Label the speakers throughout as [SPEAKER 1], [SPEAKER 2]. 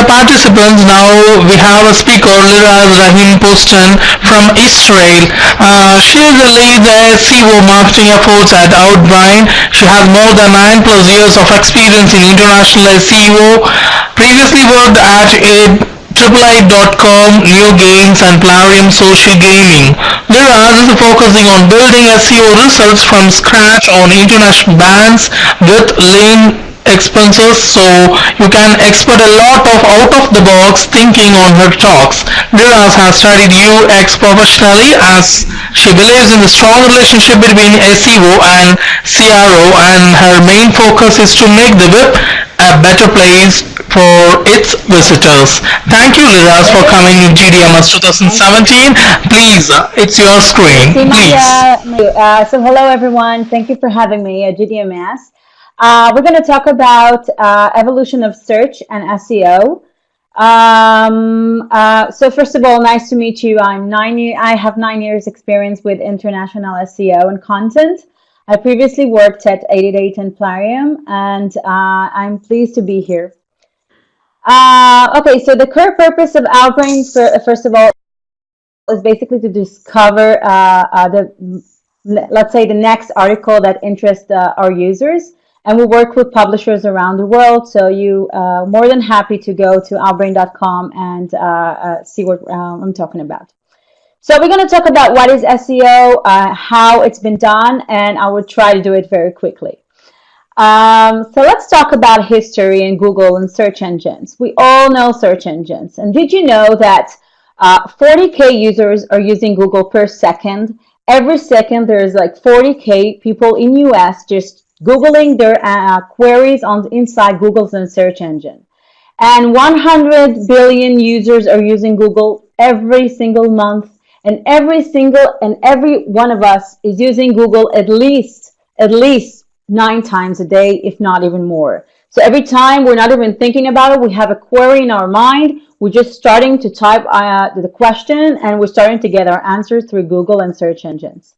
[SPEAKER 1] the participants. Now we have a speaker, Liraz Rahim Postan from Israel. She is the lead SEO marketing efforts at Outbrain. She has more than 9 plus years of experience in international SEO. Previously worked at a AAA.com, New Games and Plarium Social Gaming. Liraz is focusing on building SEO results from scratch on international brands with lean expenses, so you can expect a lot of out-of-the-box thinking on her talks. Liraz has studied UX professionally as she believes in the strong relationship between SEO and CRO, and her main focus is to make the web a better place for its visitors. Thank you, Liraz, for coming in GDMS
[SPEAKER 2] Thank you.
[SPEAKER 1] 2017. Please, it's your screen.
[SPEAKER 2] See,
[SPEAKER 1] Please.
[SPEAKER 2] so hello everyone. Thank you for having me at GDMS. We're going to talk about evolution of search and SEO. So first of all, nice to meet you. I have 9 years experience with international SEO and content. I previously worked at 888 and Plarium, and I'm pleased to be here. Okay, so the core purpose of Outbrain, first of all, is basically to discover let's say, the next article that interests our users. And we work with publishers around the world, so you more than happy to go to outbrain.com and see what I'm talking about. So we're going to talk about what is SEO, how it's been done, and I will try to do it very quickly. So let's talk about history in Google and search engines. We all know search engines. And did you know that 40K users are using Google per second? Every second, there's like 40K people in US just Googling their queries on inside Google's search engine. And 100 billion users are using Google every single month. And every one of us is using Google at least 9 times a day, if not even more. So every time, we're not even thinking about it, we have a query in our mind, we're just starting to type the question, and we're starting to get our answers through Google and search engines.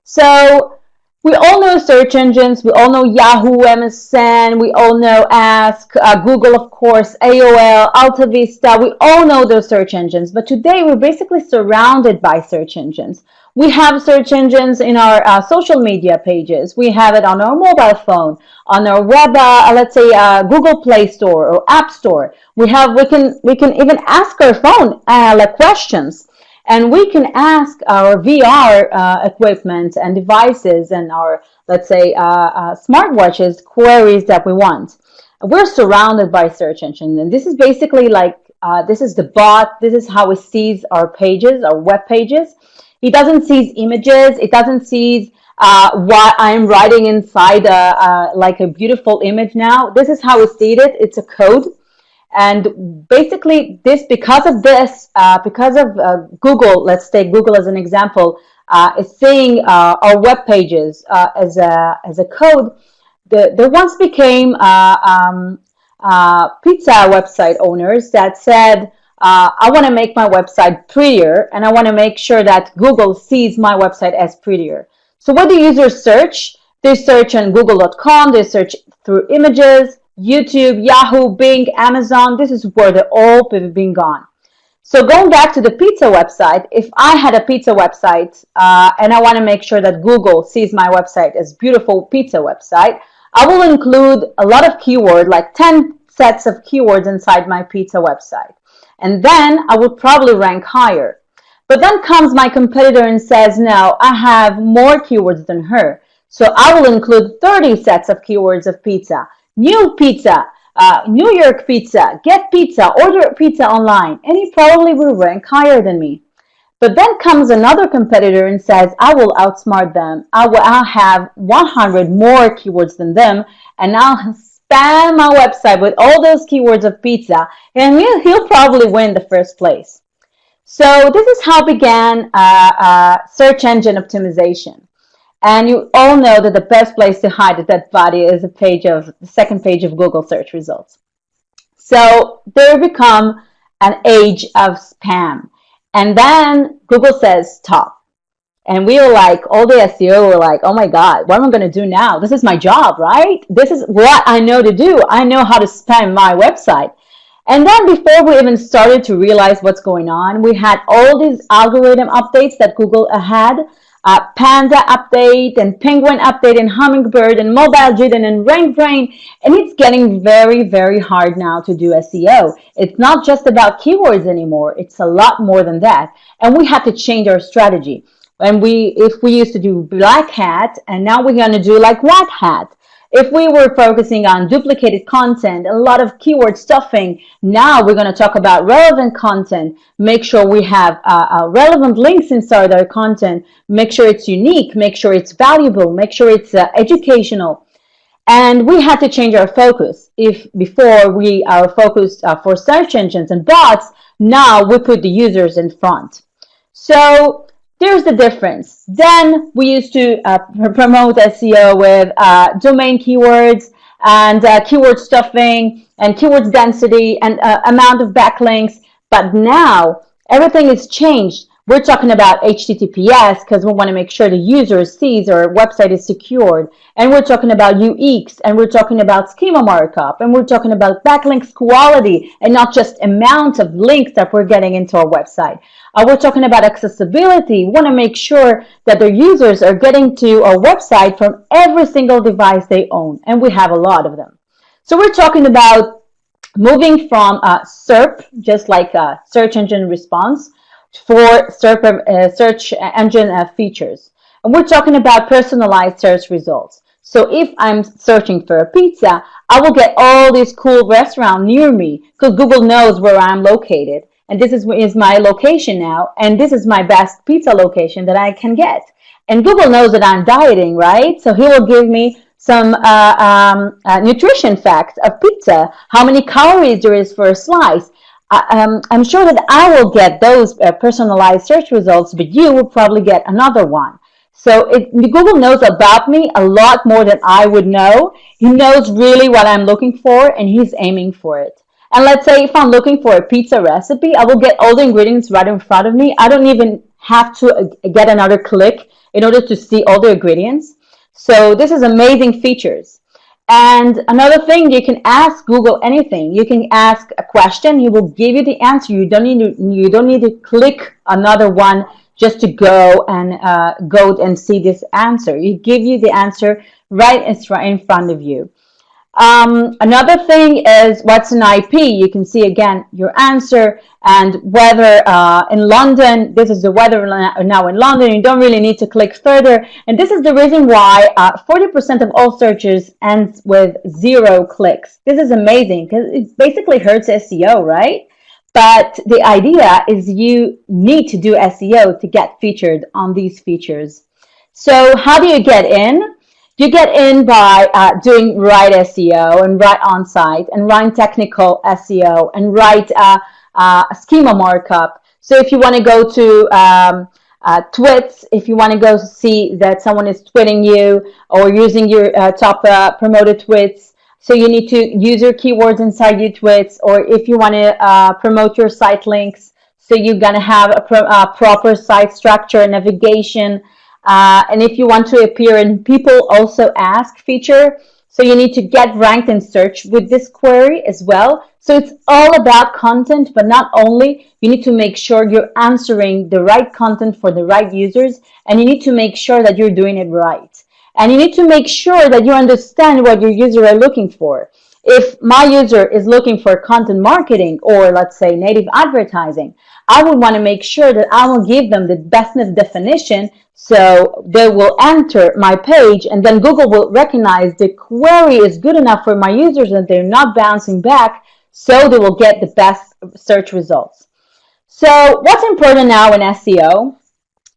[SPEAKER 2] So we all know search engines, we all know Yahoo, MSN, we all know Ask, Google, of course, AOL, Alta Vista, we all know those search engines. But today we're basically surrounded by search engines. We have search engines in our social media pages. We have it on our mobile phone, on our web, let's say Google Play Store or App Store. We can even ask our phone like questions. And we can ask our VR equipment and devices and our, let's say, smartwatches queries that we want. We're surrounded by search engines. And this is basically like, this is the bot. This is how it sees our pages, our web pages. It doesn't see images. It doesn't see what I'm writing inside like a beautiful image now. This is how it sees it. It's a code. And basically, because of Google, let's take Google as an example, is seeing our web pages as a code. There once became pizza website owners that said, I want to make my website prettier, and I want to make sure that Google sees my website as prettier. So what do users search? They search on google.com, they search through images, YouTube, Yahoo, Bing, Amazon. This is where they're all been gone. So going back to the pizza website, if I had a pizza website and I want to make sure that Google sees my website as beautiful pizza website, I will include a lot of keywords, like 10 sets of keywords inside my pizza website. And then I would probably rank higher. But then comes my competitor and says, no, I have more keywords than her. So I will include 30 sets of keywords of pizza. New pizza, New York pizza, get pizza, order pizza online, and he probably will rank higher than me. But then comes another competitor and says, I will outsmart them. I'll have 100 more keywords than them, and I'll spam my website with all those keywords of pizza, and he'll probably win the first place. So this is how began search engine optimization. And you all know that the best place to hide a dead body is the second page of Google search results. So there become an age of spam. And then Google says stop. And we were like, all the SEO were like, oh my God, what am I going to do now? This is my job, right? This is what I know to do. I know how to spam my website. And then before we even started to realize what's going on, we had all these algorithm updates that Google had, Panda update and Penguin update and Hummingbird and Mobile Jitten and RainBrain. And it's getting very, very hard now to do SEO. It's not just about keywords anymore. It's a lot more than that. And we have to change our strategy. And if we used to do black hat, and now we're going to do like white hat. If we were focusing on duplicated content, a lot of keyword stuffing, now we're going to talk about relevant content. Make sure we have relevant links inside our content. Make sure it's unique. Make sure it's valuable. Make sure it's educational. And we had to change our focus. If before we are focused for search engines and bots, now we put the users in front. So there's the difference. Then we used to promote SEO with domain keywords and keyword stuffing and keywords density and amount of backlinks. But now everything is changed. We're talking about HTTPS because we want to make sure the user sees our website is secured. And we're talking about UX, and we're talking about schema markup, and we're talking about backlinks quality and not just amount of links that we're getting into our website. We're talking about accessibility. We want to make sure that the users are getting to our website from every single device they own, and we have a lot of them. So we're talking about moving from SERP, just like search engine response, for search engine features. And we're talking about personalized search results. So if I'm searching for a pizza, I will get all these cool restaurants near me because Google knows where I'm located. And this is my location now. And this is my best pizza location that I can get. And Google knows that I'm dieting, right? So he will give me some nutrition facts of pizza, how many calories there is for a slice. I'm sure that I will get those personalized search results, but you will probably get another one. So Google knows about me a lot more than I would know. He knows really what I'm looking for, and he's aiming for it. And let's say if I'm looking for a pizza recipe, I will get all the ingredients right in front of me. I don't even have to get another click in order to see all the ingredients. So this is amazing features. And another thing, you can ask Google anything. You can ask a question, he will give you the answer. You don't need to click another one just to go and see this answer. He give you the answer right in front of you. Another thing is what's an IP. You can see again your answer and weather in London. This is the weather now in London. You don't really need to click further. And this is the reason why 40% of all searches ends with 0 clicks. This is amazing because it basically hurts SEO, right? But the idea is you need to do SEO to get featured on these features. So how do you get in? You get in by doing right SEO and right on-site and right technical SEO and right schema markup. So if you want to go to tweets, if you want to go see that someone is tweeting you or using your top promoted tweets, so you need to use your keywords inside your tweets. Or if you want to promote your site links, so you're going to have a proper site structure, navigation. And if you want to appear in people also ask feature, so you need to get ranked in search with this query as well. So it's all about content, but not only. You need to make sure you're answering the right content for the right users, and you need to make sure that you're doing it right. And you need to make sure that you understand what your users are looking for. If my user is looking for content marketing or let's say native advertising, I would want to make sure that I will give them the business definition so they will enter my page, and then Google will recognize the query is good enough for my users and they're not bouncing back, so they will get the best search results. So what's important now in SEO?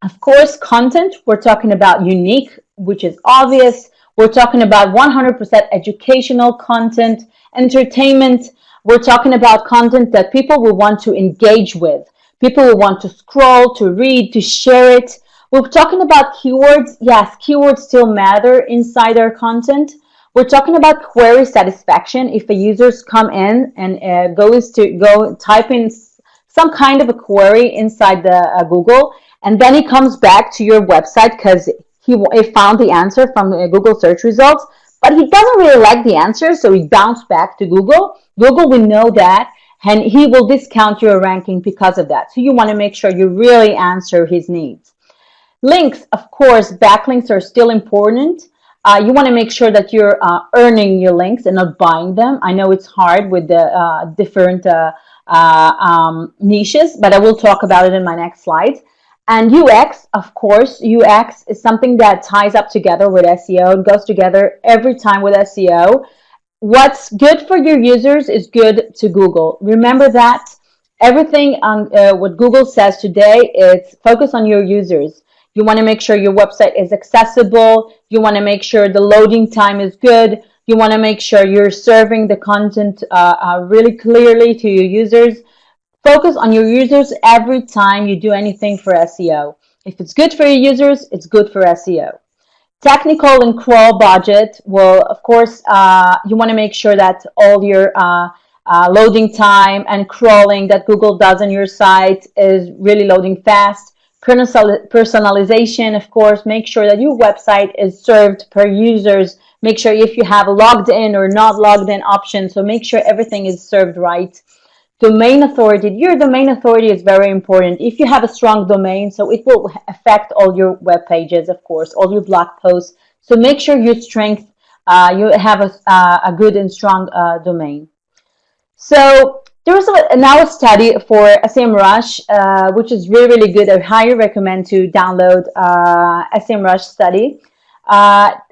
[SPEAKER 2] Of course, content. We're talking about unique, which is obvious. We're talking about 100% educational content, entertainment. We're talking about content that people will want to engage with. People will want to scroll, to read, to share it. We're talking about keywords. Yes, keywords still matter inside our content. We're talking about query satisfaction. If a user's come in and goes to go type in some kind of a query inside the Google, and then he comes back to your website because he found the answer from the Google search results, but he doesn't really like the answer, so he bounced back to Google. Google will know that, and he will discount your ranking because of that. So you want to make sure you really answer his needs. Links, of course, backlinks are still important. You want to make sure that you're earning your links and not buying them. I know it's hard with the different niches, but I will talk about it in my next slide. And UX, of course, UX is something that ties up together with SEO. It goes together every time with SEO. What's good for your users is good to Google. Remember that everything on what Google says today is focus on your users. You want to make sure your website is accessible. You want to make sure the loading time is good. You want to make sure you're serving the content really clearly to your users. Focus on your users every time you do anything for SEO. If it's good for your users, it's good for SEO. Technical and crawl budget. Well, of course, you want to make sure that all your loading time and crawling that Google does on your site is really loading fast. Personalization, of course, make sure that your website is served per users. Make sure if you have logged in or not logged in options, so make sure everything is served right. Domain authority. Your domain authority is very important. If you have a strong domain, so it will affect all your web pages, of course, all your blog posts. So make sure your strength, you have a good and strong domain. So there was now a study for SEMrush, which is really, really good. I highly recommend to download SEMrush study.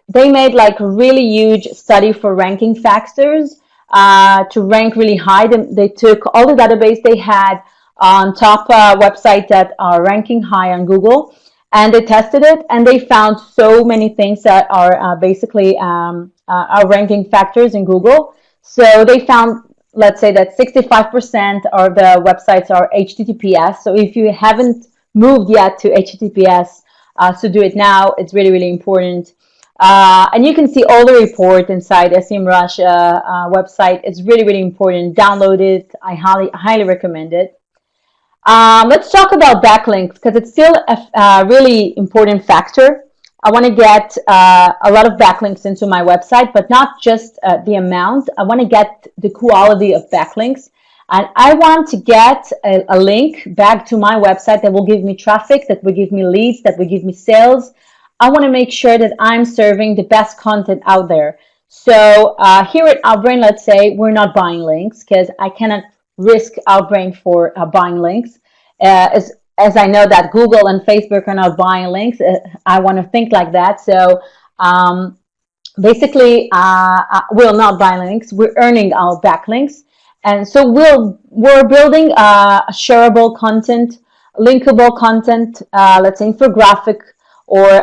[SPEAKER 2] They made like a really huge study for ranking factors. To rank really high, they took all the database they had on top websites that are ranking high on Google, and they tested it, and they found so many things that are basically are ranking factors in Google. So they found, let's say that 65% of the websites are HTTPS. So if you haven't moved yet to HTTPS, so do it now. It's really, really important. And you can see all the report inside SEMrush website. It's really, really important. Download it. I highly recommend it. Let's talk about backlinks because it's still a really important factor. I want to get a lot of backlinks into my website, but not just the amount. I want to get the quality of backlinks. And I want to get a link back to my website that will give me traffic, that will give me leads, that will give me sales. I want to make sure that I'm serving the best content out there. So here at Outbrain, let's say we're not buying links because I cannot risk Outbrain for buying links. As I know that Google and Facebook are not buying links, I want to think like that. So basically, we'll not buy links. We're earning our backlinks. And so we're building shareable content, linkable content, let's say infographic, or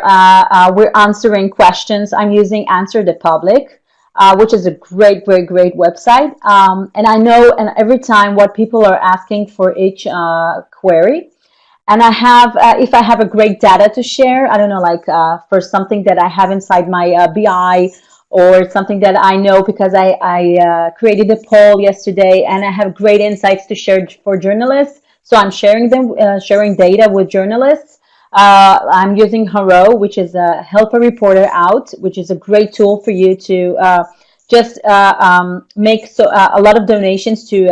[SPEAKER 2] we're answering questions. I'm using Answer the Public, which is a great website. And I know and every time what people are asking for each query. And I have, if I have a great data to share, I don't know, like for something that I have inside my BI or something that I know because I created a poll yesterday and I have great insights to share for journalists. So I'm sharing them, sharing data with journalists. I'm using Haro, which is a Help a Reporter Out, which is a great tool for you to just make a lot of donations to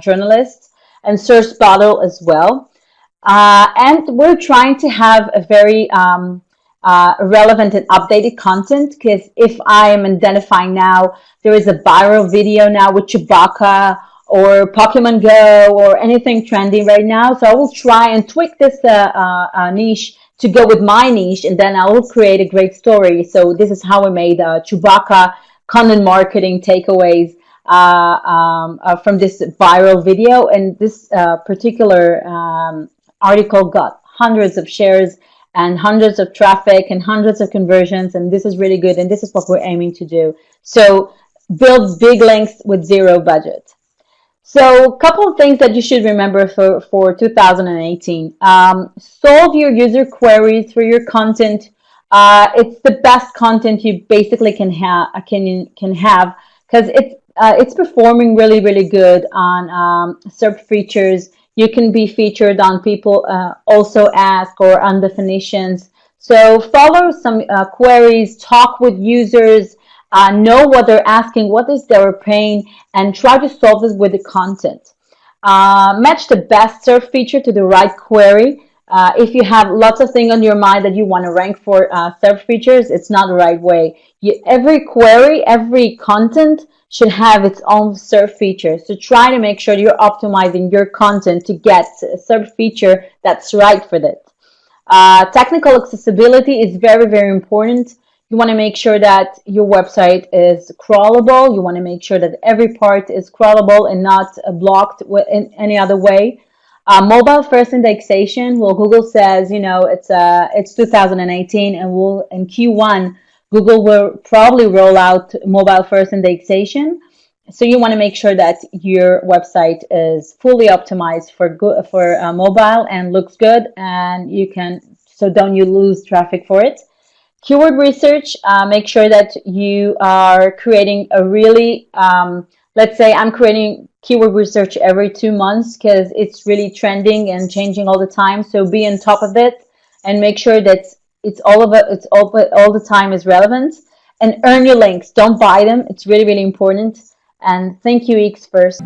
[SPEAKER 2] journalists, and Search Bottle as well. And we're trying to have a very relevant and updated content, because if I am identifying now, there is a viral video now with Chewbacca or Pokemon Go or anything trendy right now. So I will try and tweak this niche to go with my niche, and then I will create a great story. So this is how I made Chewbacca content marketing takeaways from this viral video. And this particular article got hundreds of shares and hundreds of traffic and hundreds of conversions. And this is really good. And this is what we're aiming to do. So build big links with zero budget. So a couple of things that you should remember for 2018. Solve your user queries for your content. It's the best content you basically can have because it's performing really good on SERP features. You can be featured on People Also Ask or on definitions. So follow some queries, talk with users, know what they're asking, what is their pain, and try to solve this with the content. Match the best search feature to the right query. If you have lots of things on your mind that you want to rank for search features, it's not the right way. Every query, every content should have its own search feature. So try to make sure you're optimizing your content to get a search feature that's right for that. Technical accessibility is very, very important. You want to make sure that your website is crawlable. You want to make sure that every part is crawlable and not blocked in any other way. Mobile first indexation. Well, Google says, it's 2018, and in Q1 Google will probably roll out mobile first indexation. So you want to make sure that your website is fully optimized for mobile and looks good, and don't you lose traffic for it. Keyword research, make sure that you are creating a really, let's say I'm creating keyword research every 2 months because it's really trending and changing all the time. So be on top of it and make sure that all the time is relevant. And earn your links. Don't buy them. It's really, really important. And thank you, X first.